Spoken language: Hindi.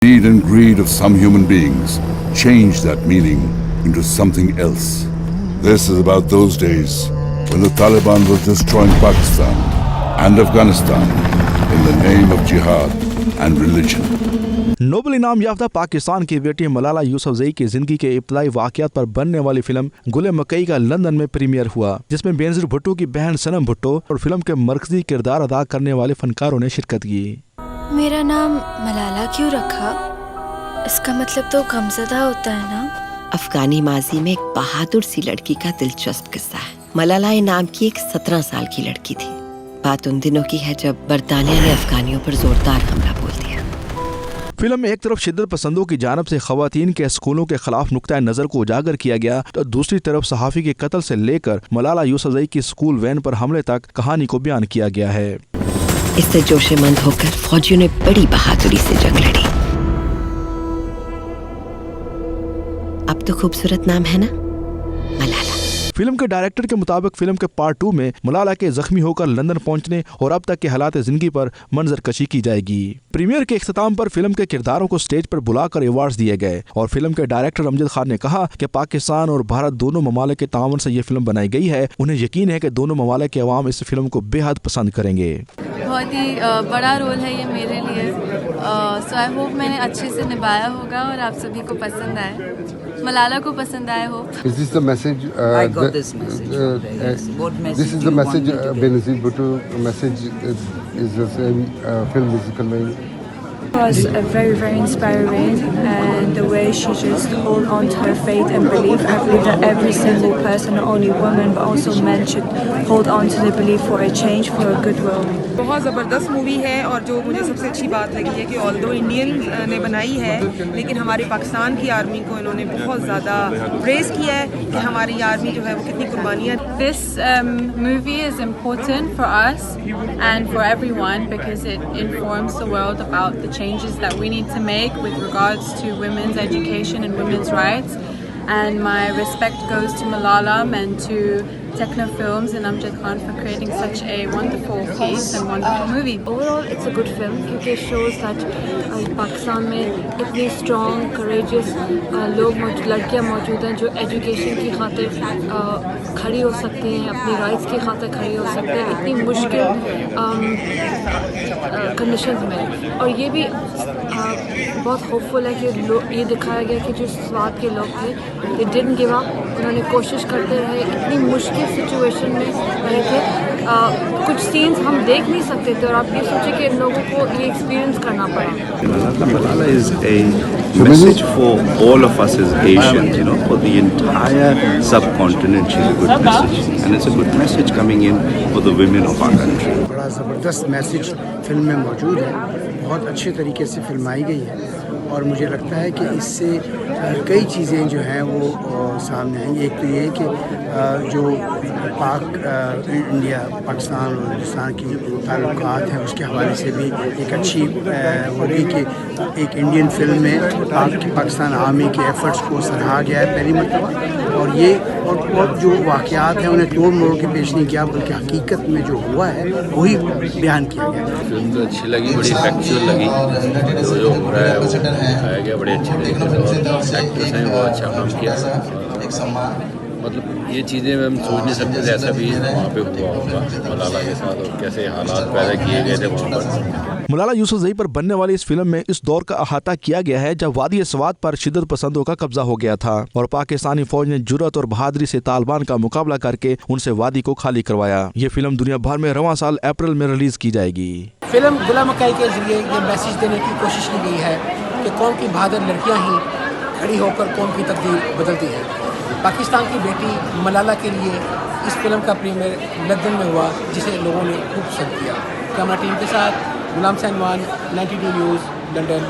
Greed and greed of some human beings changed that meaning into something else. This is about those days when the Taliban was destroying Pakistan and Afghanistan in the name of jihad and religion. Nobel इनाम याफ्ता पाकिस्तान की बेटी मलाला यूसुफजई की जिंदगी के इब्तदाई वाकयात पर बनने वाली फिल्म गुले मकई का लंदन में प्रीमियर हुआ, जिसमें बेनजीर भुट्टो की बहन सनम भुट्टो और फिल्म के मरकजी किरदार अदा करने वाले फनकारों ने शिरकत की। मेरा नाम मलाला क्यों रखा? इसका मतलब तो गमज़दा होता है ना? अफगानी माजी में एक बहादुर सी लड़की का दिलचस्प किस्सा है। मलाला नाम की एक 17 साल की लड़की थी। बात उन दिनों की है जब बरतानिया ने अफगानियों पर जोरदार हमला बोल दिया। फिल्म में एक तरफ शिद्दत पसंदों की जानब से खवातीन के स्कूलों के खिलाफ नुक्ता नज़र को उजागर किया गया, तो दूसरी तरफ सहाफ़ी के कत्ल से लेकर मलाला यूसुफजई की स्कूल वैन पर हमले तक कहानी को बयान किया गया है। इससे जोशेमंद होकर फौजियों ने बड़ी बहादुरी से जंग लड़ी। अब तो खूबसूरत नाम है ना, मलाला। फिल्म के डायरेक्टर के मुताबिक फिल्म के पार्ट 2 में मलाला के जख्मी होकर लंदन पहुंचने और अब तक के हालात जिंदगी पर मंजर कशी की जाएगी। प्रीमियर के इख्तिताम पर फिल्म के किरदारों को स्टेज पर बुलाकर अवार्ड्स दिए गए और फिल्म के डायरेक्टर अमजद खान ने कहा कि पाकिस्तान और भारत दोनों ममालिक के ताउन से ये फिल्म बनाई गई है। उन्हें यकीन है कि दोनों ममालिक के अवाम इस फिल्म को बेहद पसंद करेंगे। बहुत ही बड़ा रोल है ये मेरे लिए, सो आई होप मैंने अच्छे से निभाया होगा और आप सभी को पसंद आए, मलाला को पसंद आए हो। Is this the message? I got this message. Yes. What message? This is the message. Benazir Bhutto message is the same film is conveying. It was very, very inspiring, and the way she just hold on to her faith and belief. I believe that every single person, not only women but also men, should hold on to the belief for a change, for a good world. बहुत ज़बरदस्त मूवी है और जो मुझे सबसे अच्छी बात लगी है कि ऑल्दो इंडियन ने बनाई है, लेकिन हमारे पाकिस्तान की आर्मी को इन्होंने बहुत ज़्यादा प्रेज़ किया है कि हमारी आर्मी जो है वो कितनी कुर्बानियाँ। This movie is important for us and for everyone because it informs the world about the changes that we need to make with regards to women's education and women's rights. And my respect goes to Malala and to Techno Films and Amjad Khan for creating such a wonderful piece and wonderful movie. Overall, it's a good film क्योंकि it shows that पाकिस्तान में इतने strong, courageous लोग लड़कियाँ मौजूद हैं जो एजुकेशन की खातिर खड़ी हो सकती हैं, अपनी राइट्स की खातिर खड़ी हो सकती हैं इतनी मुश्किल कंडीशंस में। और ये भी बहुत होपफुल है कि ये दिखाया गया कि जो स्वाद के लोग थे they didn't give up, उन्होंने कोशिश करते रहे, इतनी मुश्किल सिचुएशन में रहे थे। कुछ सीन्स हम देख नहीं सकते थे और आप ये सोचिए कि इन लोगों को ये एक्सपीरियंस करना पड़ा। Malala is a message for all of us as Asians, you know, for the entire subcontinent. She's a good message, and it's a good message coming in for the women of our country. बड़ा ज़बरदस्त मैसेज फिल्म में मौजूद है, बहुत अच्छे तरीके से फिल्माई गई है और मुझे लगता है कि इससे कई चीज़ें जो हैं वो सामने आएंगी। एक तो ये कि जो इंडिया पाकिस्तान और हिंदुस्तान की ताल्लुकात हैं उसके हवाले से भी एक अच्छी होगी कि एक इंडियन फिल्म में पाकिस्तान आर्मी के एफ़र्ट्स को सराहा गया है पहली मरतबा, और ये और जो वाक़यात हैं उन्हें तोड़ मोड़ के पेश नहीं किया बल्कि हकीकत में जो हुआ है वही बयान किया गया। फिल्म तो अच्छी लगी, बड़ी फैक्चुअल लगी, जो हो रहा है वो दिखाया गया बड़े अच्छे तरीके से, एक्टर्स हैं वो अच्छा काम किया। मतलब ये चीज़ें हम सोच नहीं सकते थे ऐसा भी वहाँ पे हुआ होगा मलाला के साथ और कैसे हालात पैदा किए गए थे वहाँ पर। मलाला यूसुफजई पर बनने वाली इस फिल्म में इस दौर का अहाता किया गया है जब वादी स्वात पर शिद्दत पसंदों का कब्जा हो गया था और पाकिस्तानी फौज ने जुर्रत और बहादुरी से तालिबान का मुकाबला करके उनसे वादी को खाली करवाया। ये फिल्म दुनिया भर में रवां साल अप्रैल में रिलीज की जाएगी। फिल्म गुला मकई के जरिए ये मैसेज देने की कोशिश की गई है कि कौम की बहादुर लड़कियाँ ही खड़ी होकर कौम की तकदीर बदलती है। पाकिस्तान की बेटी मलाला के लिए इस फिल्म का प्रीमियर लंदन में हुआ जिसे लोगों ने खूब पसंद किया। कैमरा टीम के साथ गुलाम सैनवान, 92 न्यूज़, लंदन।